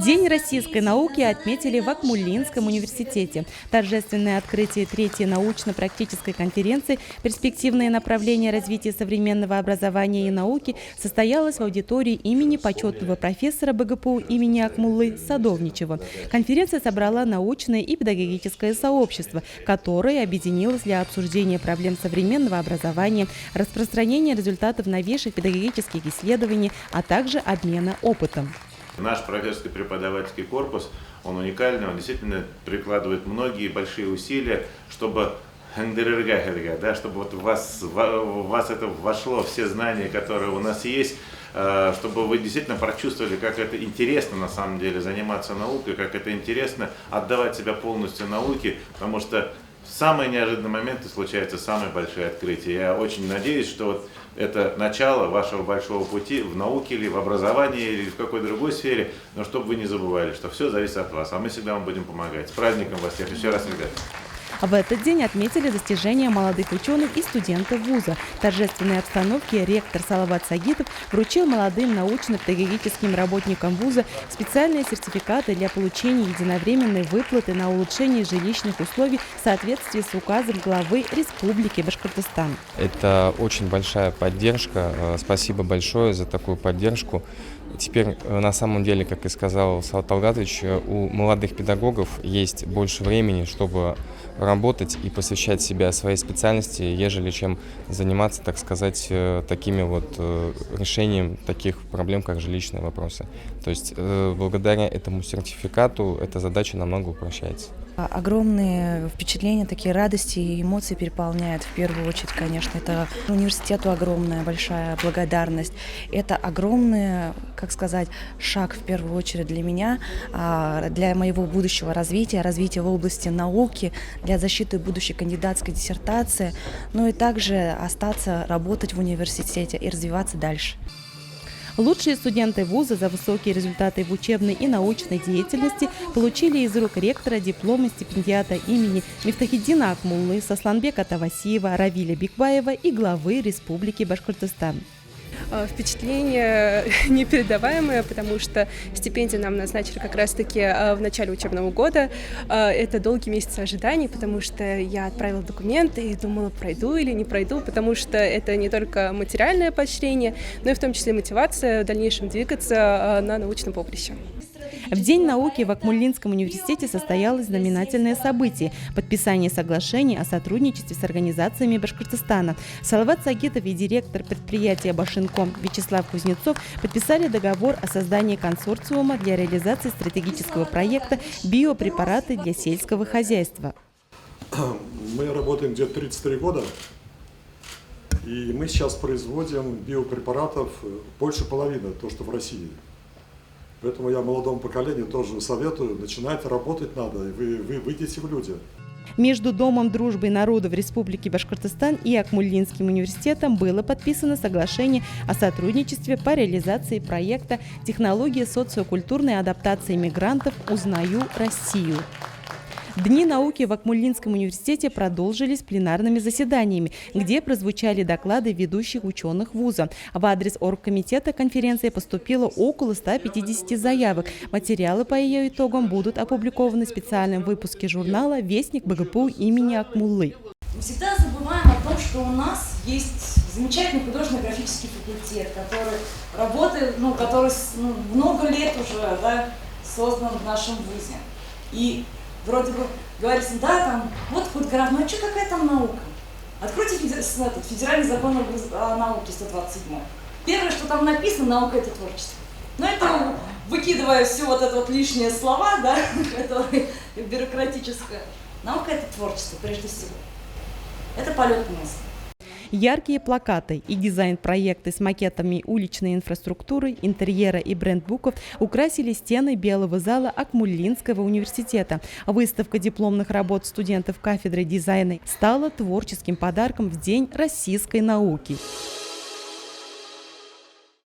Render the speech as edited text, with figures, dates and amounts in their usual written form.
День российской науки отметили в Акмуллинском университете. Торжественное открытие третьей научно-практической конференции «Перспективные направления развития современного образования и науки» состоялось в аудитории имени почетного профессора БГПУ имени Акмуллы Садовничева. Конференция собрала научное и педагогическое сообщество, которое объединилось для обсуждения проблем современного образования, распространения результатов новейших педагогических исследований, а также обмена опытом. Наш профессорский преподавательский корпус, он уникальный, он действительно прикладывает многие большие усилия, чтобы чтобы вот в вас это вошло, все знания, которые у нас есть, чтобы вы действительно прочувствовали, как это интересно на самом деле заниматься наукой, как это интересно отдавать себя полностью науке, потому что в самые неожиданные моменты случаются самые большие открытия. Я очень надеюсь, что вот это начало вашего большого пути в науке или в образовании или в какой-то другой сфере, но чтобы вы не забывали, что все зависит от вас, а мы всегда вам будем помогать. С праздником вас всех еще раз, ребята! В этот день отметили достижения молодых ученых и студентов вуза. В торжественной обстановке ректор Салават Сагитов вручил молодым научно-педагогическим работникам вуза специальные сертификаты для получения единовременной выплаты на улучшение жилищных условий в соответствии с указом главы Республики Башкортостан. Это очень большая поддержка. Спасибо большое за такую поддержку. Теперь, на самом деле, как и сказал Салават Талгатович, у молодых педагогов есть больше времени, чтобы работать и посвящать себя своей специальности, ежели чем заниматься, так сказать, такими вот решением таких проблем, как жилищные вопросы. То есть, благодаря этому сертификату эта задача намного упрощается. Огромные впечатления, такие радости и эмоции переполняют. В первую очередь, конечно, это университету огромная, большая благодарность. Это огромный, как сказать, шаг в первую очередь для меня, для моего будущего развития в области науки, для защиты будущей кандидатской диссертации, но и также остаться работать в университете и развиваться дальше. Лучшие студенты вуза за высокие результаты в учебной и научной деятельности получили из рук ректора дипломы стипендиата имени Мифтахиддина Акмуллы, Сосланбека Тавасиева, Равиля Бикбаева и главы Республики Башкортостан. Впечатление непередаваемое, потому что стипендию нам назначили как раз-таки в начале учебного года. Это долгие месяцы ожиданий, потому что я отправила документы и думала, пройду или не пройду, потому что это не только материальное поощрение, но и в том числе мотивация в дальнейшем двигаться на научном поприще. В День науки в Акмуллинском университете состоялось знаменательное событие – подписание соглашений о сотрудничестве с организациями Башкортостана. Салават Сагитов и директор предприятия «Башинком» Вячеслав Кузнецов подписали договор о создании консорциума для реализации стратегического проекта «Биопрепараты для сельского хозяйства». Мы работаем где-то 33 года, и мы сейчас производим биопрепаратов больше половины, то, что в России. Поэтому я молодому поколению тоже советую, начинать работать надо, и вы выйдете в люди. Между Домом дружбы народов Республики Башкортостан и Акмуллинским университетом было подписано соглашение о сотрудничестве по реализации проекта «Технология социокультурной адаптации мигрантов. Узнаю Россию». Дни науки в Акмуллинском университете продолжились пленарными заседаниями, где прозвучали доклады ведущих ученых вуза. В адрес оргкомитета конференции поступило около 150 заявок. Материалы по ее итогам будут опубликованы в специальном выпуске журнала «Вестник БГПУ имени Акмуллы». Мы всегда забываем о том, что у нас есть замечательный художественно-графический факультет, который работает, который много лет уже создан в нашем вузе. И вроде бы говорится, да, там, вот хоть грант, ну а что, какая там наука? Откройте федеральный закон о науке 127. Первое, что там написано, наука – это творчество. Но это, выкидывая все вот это вот лишние слова, которые бюрократическое, наука – это творчество, прежде всего. Это полет мысли. Яркие плакаты и дизайн-проекты с макетами уличной инфраструктуры, интерьера и брендбуков украсили стены Белого зала Акмуллинского университета. Выставка дипломных работ студентов кафедры дизайна стала творческим подарком в День российской науки.